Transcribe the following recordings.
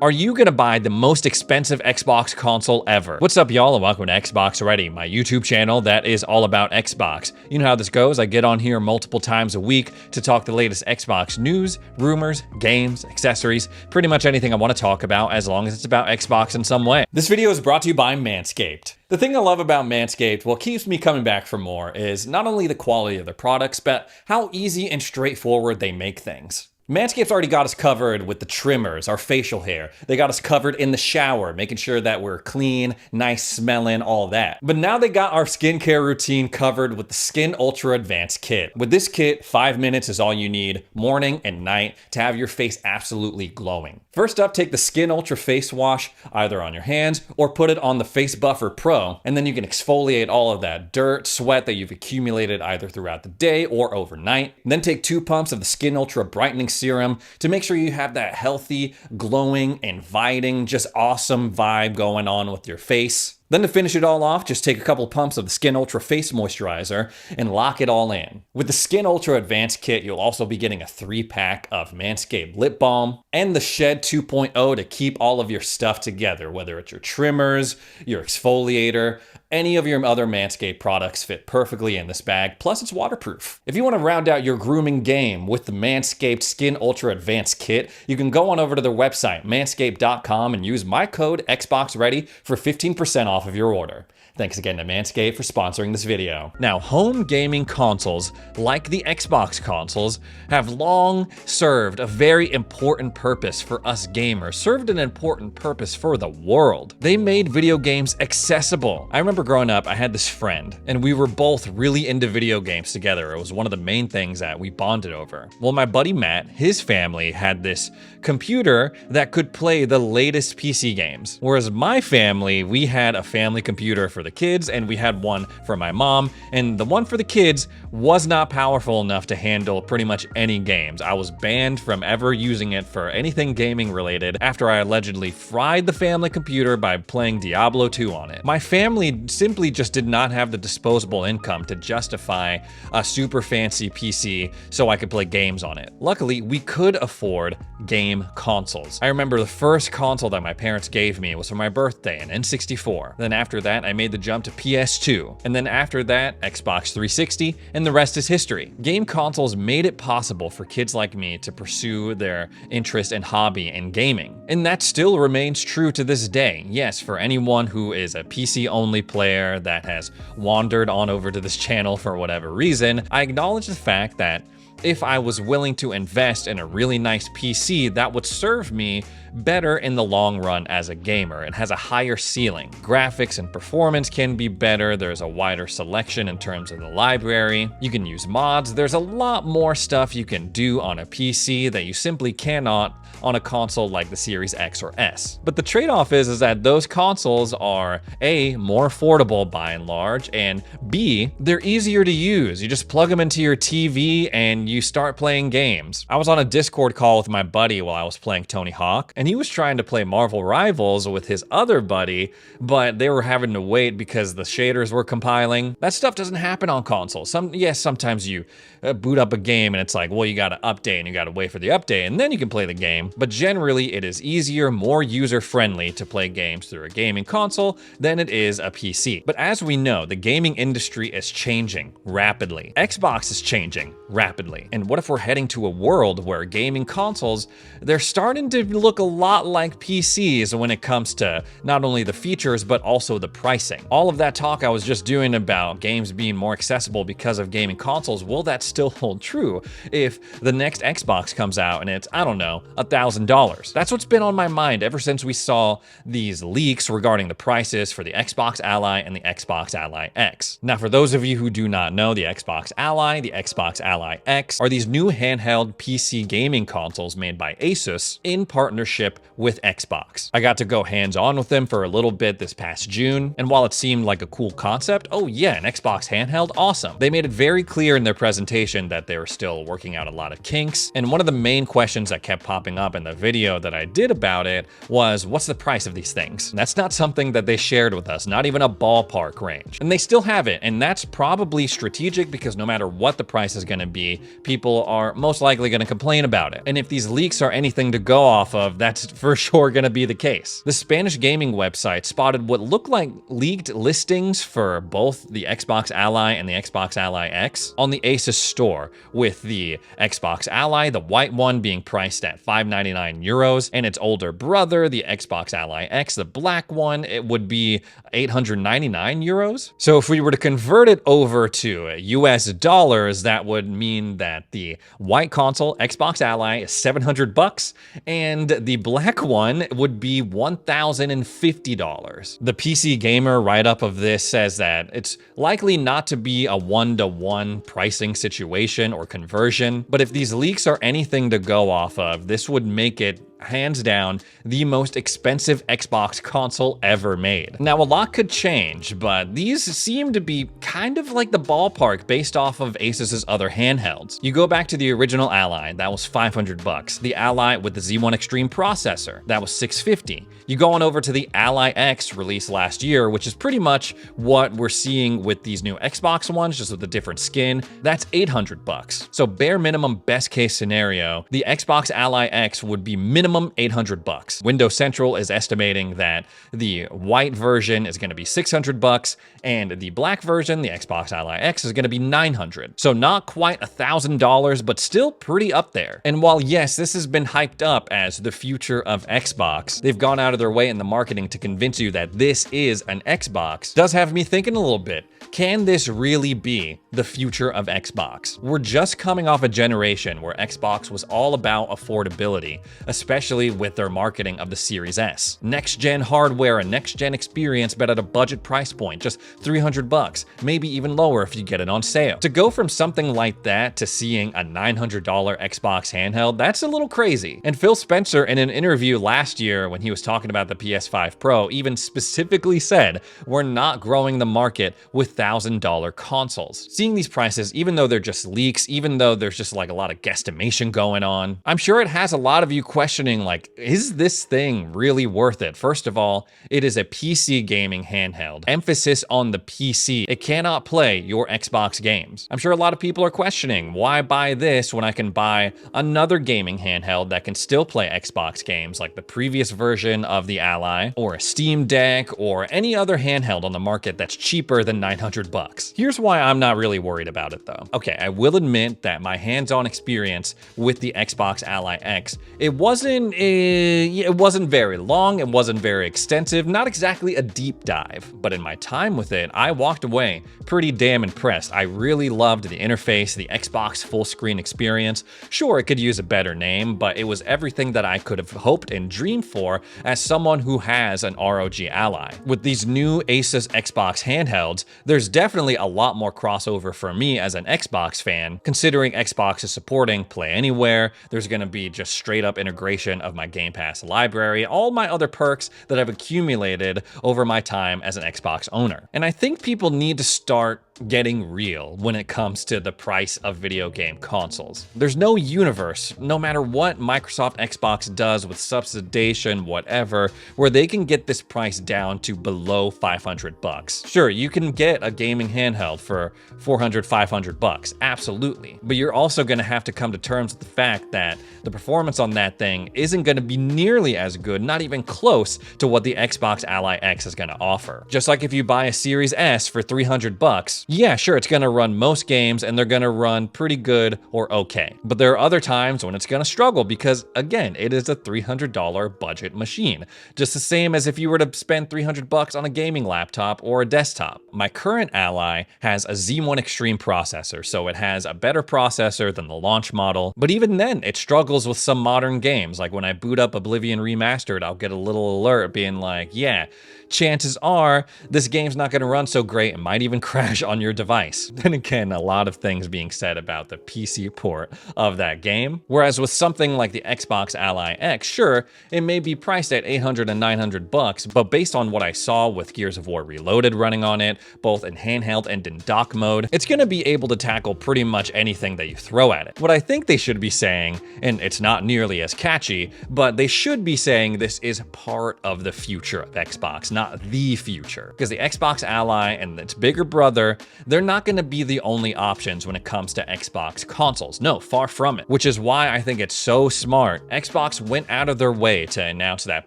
Are you gonna buy the most expensive Xbox console ever? What's up, y'all, and welcome to Xbox Ready, my YouTube channel that is all about Xbox. You know how this goes. I get on here multiple times a week to talk the latest Xbox news, rumors, games, accessories, pretty much anything I want to talk about as long as it's about Xbox in some way. This video is brought to you by Manscaped. The thing I love about Manscaped, what keeps me coming back for more, is not only the quality of their products, but how easy and straightforward they make things. Manscaped's already got us covered with the trimmers, our facial hair. They got us covered in the shower, making sure that we're clean, nice smelling, all that. But now they got our skincare routine covered with the Skin Ultra Advanced Kit. With this kit, 5 minutes is all you need, morning and night, to have your face absolutely glowing. First up, take the Skin Ultra Face Wash, either on your hands or put it on the Face Buffer Pro, and then you can exfoliate all of that dirt, sweat that you've accumulated either throughout the day or overnight. And then take 2 pumps of the Skin Ultra Brightening Serum to make sure you have that healthy, glowing, inviting, just awesome vibe going on with your face. Then to finish it all off, just take a couple pumps of the Skin Ultra Face Moisturizer and lock it all in. With the Skin Ultra Advanced Kit, you'll also be getting a 3-pack of Manscaped Lip Balm and the Shed 2.0 to keep all of your stuff together, whether it's your trimmers, your exfoliator, any of your other Manscaped products fit perfectly in this bag, plus it's waterproof. If you want to round out your grooming game with the Manscaped Skin Ultra Advanced Kit, you can go on over to their website, manscaped.com, and use my code XBOXREADY for 15% off of your order. Thanks again to Manscaped for sponsoring this video. Now, home gaming consoles, like the Xbox consoles, have long served a very important purpose for us gamers, served an important purpose for the world. They made video games accessible. I remember growing up, I had this friend, and we were both really into video games together. It was one of the main things that we bonded over. Well, my buddy Matt, his family had this computer that could play the latest PC games, whereas my family, we had a family computer for the kids, and we had one for my mom, and the one for the kids was not powerful enough to handle pretty much any games. I was banned from ever using it for anything gaming related after I allegedly fried the family computer by playing Diablo 2 on it. My family simply just did not have the disposable income to justify a super fancy PC so I could play games on it. Luckily, we could afford game consoles. I remember the first console that my parents gave me was for my birthday, an N64. Then after that, I made the jump to PS2, and then after that, Xbox 360, and the rest is history. Game consoles made it possible for kids like me to pursue their interest and hobby in gaming. And that still remains true to this day. Yes, for anyone who is a PC-only player that has wandered on over to this channel for whatever reason, I acknowledge the fact that if I was willing to invest in a really nice PC, that would serve me better in the long run as a gamer. It has a higher ceiling. Graphics and performance can be better. There's a wider selection in terms of the library. You can use mods. There's a lot more stuff you can do on a PC that you simply cannot on a console like the Series X or S. But the trade-off is that those consoles are A, more affordable by and large, and B, they're easier to use. You just plug them into your TV and you start playing games. I was on a Discord call with my buddy while I was playing Tony Hawk, and he was trying to play Marvel Rivals with his other buddy, but they were having to wait because the shaders were compiling. That stuff doesn't happen on consoles. Sometimes you boot up a game and it's like, well, you gotta update and you gotta wait for the update and then you can play the game. But generally, it is easier, more user-friendly to play games through a gaming console than it is a PC. But as we know, the gaming industry is changing rapidly. Xbox is changing rapidly. And what if we're heading to a world where gaming consoles, they're starting to look a lot like PCs when it comes to not only the features, but also the pricing. All of that talk I was just doing about games being more accessible because of gaming consoles, will that still hold true if the next Xbox comes out and it's, I don't know, $1,000? That's what's been on my mind ever since we saw these leaks regarding the prices for the Xbox Ally and the Xbox Ally X. Now, for those of you who do not know, the Xbox Ally, the Xbox Ally X are these new handheld PC gaming consoles made by Asus in partnership with Xbox. I got to go hands-on with them for a little bit this past June, and while it seemed like a cool concept, oh yeah, an Xbox handheld, awesome. They made it very clear in their presentation that they were still working out a lot of kinks, and one of the main questions that kept popping up in the video that I did about it was, what's the price of these things? And that's not something that they shared with us, not even a ballpark range. And they still have it, and that's probably strategic because no matter what the price is gonna be, people are most likely gonna complain about it. And if these leaks are anything to go off of, that that's for sure gonna be the case. The Spanish gaming website spotted what looked like leaked listings for both the Xbox Ally and the Xbox Ally X on the Asus store, with the Xbox Ally, the white one, being priced at €599, and its older brother, the Xbox Ally X, the black one, it would be €899. So if we were to convert it over to US dollars, that would mean that the white console, Xbox Ally, is $700, and the black one would be $1,050. The PC Gamer write-up of this says that it's likely not to be a one-to-one pricing situation or conversion, but if these leaks are anything to go off of, this would make it hands down the most expensive Xbox console ever made. Now, a lot could change, but these seem to be kind of like the ballpark based off of Asus's other handhelds. You go back to the original Ally, that was $500. The Ally with the Z1 Extreme processor, that was $650. You go on over to the Ally X released last year, which is pretty much what we're seeing with these new Xbox ones, just with a different skin, that's $800. So bare minimum, best case scenario, the Xbox Ally X would be minimum $800. Windows Central is estimating that the white version is going to be $600, and the black version, the Xbox Ally X, is going to be $900. So not quite $1,000, but still pretty up there. And while yes, this has been hyped up as the future of Xbox, they've gone out of their way in the marketing to convince you that this is an Xbox, does have me thinking a little bit. Can this really be the future of Xbox? We're just coming off a generation where Xbox was all about affordability, especially with their marketing of the Series S. Next-gen hardware and next-gen experience, but at a budget price point, just $300, maybe even lower if you get it on sale. To go from something like that to seeing a $900 Xbox handheld, that's a little crazy. And Phil Spencer, in an interview last year when he was talking about the PS5 Pro, even specifically said, we're not growing the market with $1,000 consoles. Seeing these prices, even though they're just leaks, even though there's just like a lot of guesstimation going on, I'm sure it has a lot of you questioning, like, is this thing really worth it? First of all, it is a PC gaming handheld. Emphasis on the PC. It cannot play your Xbox games. I'm sure a lot of people are questioning, why buy this when I can buy another gaming handheld that can still play Xbox games, like the previous version of the Ally, or a Steam Deck, or any other handheld on the market that's cheaper than $900. Here's why I'm not really worried about it though. Okay, I will admit that my hands-on experience with the Xbox Ally X, it wasn't very long, it wasn't very extensive, not exactly a deep dive, but in my time with it, I walked away pretty damn impressed. I really loved the interface, the Xbox full screen experience. Sure, it could use a better name, but it was everything that I could have hoped and dreamed for as someone who has an ROG Ally. With these new Asus Xbox handhelds, there's definitely a lot more crossover for me as an Xbox fan, considering Xbox is supporting Play Anywhere. There's going to be just straight up integration of my Game Pass library, all my other perks that I've accumulated over my time as an Xbox owner. And I think people need to start getting real when it comes to the price of video game consoles. There's no universe, no matter what Microsoft Xbox does with subsidization, whatever, where they can get this price down to below $500. Sure, you can get a gaming handheld for $400, $500, absolutely. But you're also gonna have to come to terms with the fact that the performance on that thing isn't gonna be nearly as good, not even close to what the Xbox Ally X is gonna offer. Just like if you buy a Series S for $300, yeah, sure, it's gonna run most games and they're gonna run pretty good or okay. But there are other times when it's gonna struggle because, again, it is a $300 budget machine. Just the same as if you were to spend $300 on a gaming laptop or a desktop. My current Ally has a Z1 Extreme processor, so it has a better processor than the launch model, but even then, it struggles with some modern games. Like when I boot up Oblivion Remastered, I'll get a little alert being like, yeah, chances are this game's not going to run so great. It might even crash on your device. Then again, a lot of things being said about the PC port of that game. Whereas with something like the Xbox Ally X, sure, it may be priced at $800 and $900, but based on what I saw with Gears of War Reloaded running on it, both in handheld and in dock mode, it's going to be able to tackle pretty much anything that you throw at it. What I think they should be saying, and it's not nearly as catchy, sketchy, but they should be saying this is part of the future of Xbox, not the future. Because the Xbox Ally and its bigger brother, they're not going to be the only options when it comes to Xbox consoles. No, far from it. Which is why I think it's so smart Xbox went out of their way to announce that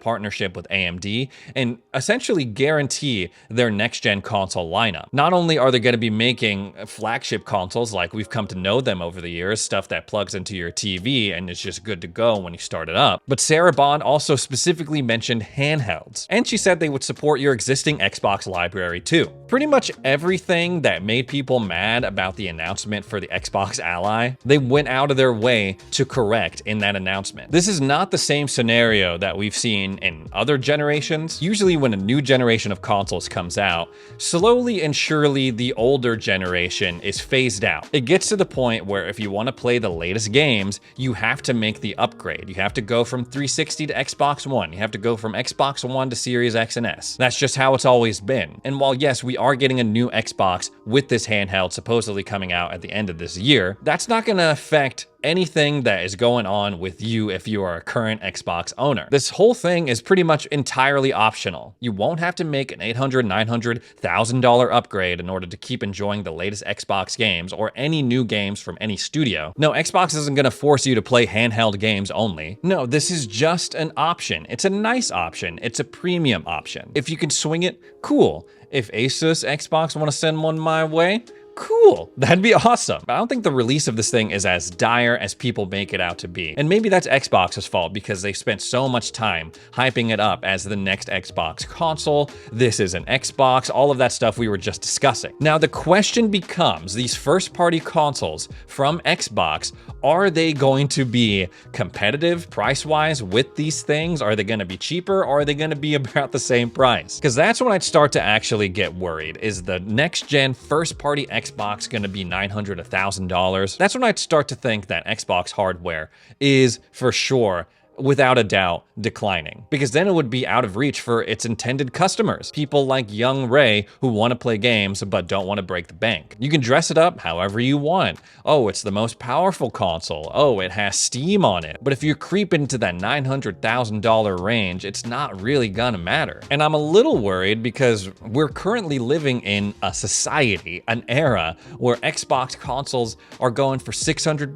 partnership with AMD and essentially guarantee their next-gen console lineup. Not only are they going to be making flagship consoles like we've come to know them over the years, stuff that plugs into your TV and is just good to go when you start it up, but Sarah Bond also specifically mentioned handhelds. And she said they would support your existing Xbox library too. Pretty much everything that made people mad about the announcement for the Xbox Ally, they went out of their way to correct in that announcement. This is not the same scenario that we've seen in other generations. Usually when a new generation of consoles comes out, slowly and surely the older generation is phased out. It gets to the point where if you want to play the latest games, you have to make the upgrade. You have to go from 360 to Xbox One. You have to go from Xbox One to Series X and S. That's just how it's always been. And while yes, we are getting a new Xbox with this handheld supposedly coming out at the end of this year, that's not going to affect anything that is going on with you if you are a current Xbox owner. This whole thing is pretty much entirely optional. You won't have to make an $800, $900, $1,000 upgrade in order to keep enjoying the latest Xbox games or any new games from any studio. No, Xbox isn't going to force you to play handheld games only. No, this is just an option. It's a nice option. It's a premium option. If you can swing it, cool. If Asus Xbox want to send one my way, cool, that'd be awesome. But I don't think the release of this thing is as dire as people make it out to be. And maybe that's Xbox's fault because they spent so much time hyping it up as the next Xbox console. This is an Xbox, all of that stuff we were just discussing. Now the question becomes, these first-party consoles from Xbox, are they going to be competitive price-wise with these things? Are they going to be cheaper or are they going to be about the same price? Because that's when I'd start to actually get worried. Is the next-gen first-party Xbox going to be $900, $1,000? That's when I'd start to think that Xbox hardware is for sure, without a doubt, declining, because then it would be out of reach for its intended customers. People like young Ray who want to play games but don't want to break the bank. You can dress it up however you want. Oh, it's the most powerful console. Oh, it has Steam on it. But if you creep into that $900,000 range, it's not really gonna matter. And I'm a little worried because we're currently living in a society, an era where Xbox consoles are going for $600,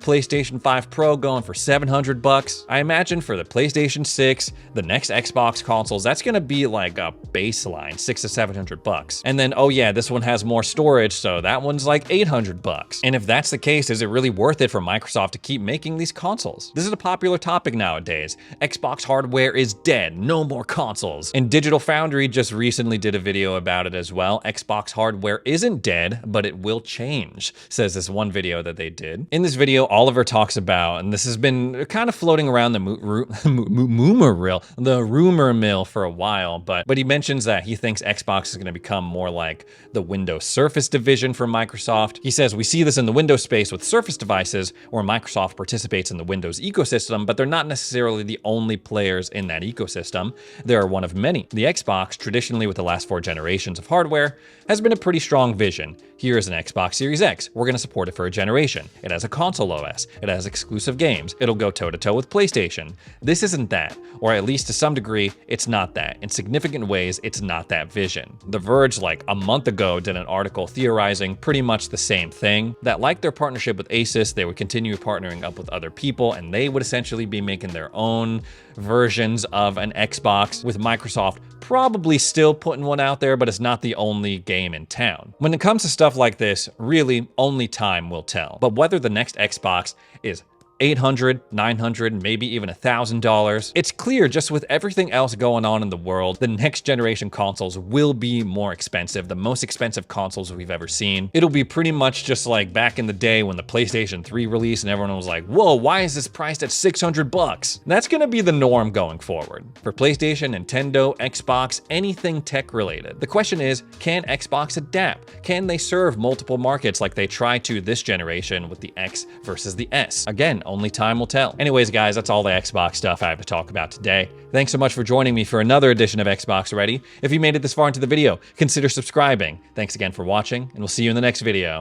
PlayStation 5 Pro going for $700. I imagine for the PlayStation 6, the next Xbox consoles, that's gonna be like a baseline, $600 to $700. And then, oh yeah, this one has more storage, so that one's like $800. And if that's the case, is it really worth it for Microsoft to keep making these consoles? This is a popular topic nowadays. Xbox hardware is dead, no more consoles. And Digital Foundry just recently did a video about it as well. Xbox hardware isn't dead, but it will change, says this one video that they did. In this video, Oliver talks about, and this has been kind of floating around the rumor mill for a while, but he mentions that he thinks Xbox is going to become more like the Windows Surface division for Microsoft. He says, we see this in the Windows space with Surface devices where Microsoft participates in the Windows ecosystem, but they're not necessarily the only players in that ecosystem. They're one of many. The Xbox, traditionally with the last 4 generations of hardware, has been a pretty strong vision. Here is an Xbox Series X. We're going to support it for a generation. It has a console OS. It has exclusive games. It'll go toe-to-toe with PlayStation. This isn't that, or at least to some degree, it's not that. In significant ways, it's not that vision. The Verge, like a month ago, did an article theorizing pretty much the same thing, that like their partnership with Asus, they would continue partnering up with other people, and they would essentially be making their own versions of an Xbox, with Microsoft probably still putting one out there, but it's not the only game in town. When it comes to stuff like this, really, only time will tell. But whether the next Xbox is $800, $900, maybe even $1,000. It's clear just with everything else going on in the world, the next generation consoles will be more expensive, the most expensive consoles we've ever seen. It'll be pretty much just like back in the day when the PlayStation 3 released and everyone was like, whoa, why is this priced at $600? That's gonna be the norm going forward. For PlayStation, Nintendo, Xbox, anything tech related. The question is, can Xbox adapt? Can they serve multiple markets like they try to this generation with the X versus the S? Again, only time will tell. Anyways, guys, that's all the Xbox stuff I have to talk about today. Thanks so much for joining me for another edition of Xbox Ready. If you made it this far into the video, consider subscribing. Thanks again for watching, and we'll see you in the next video.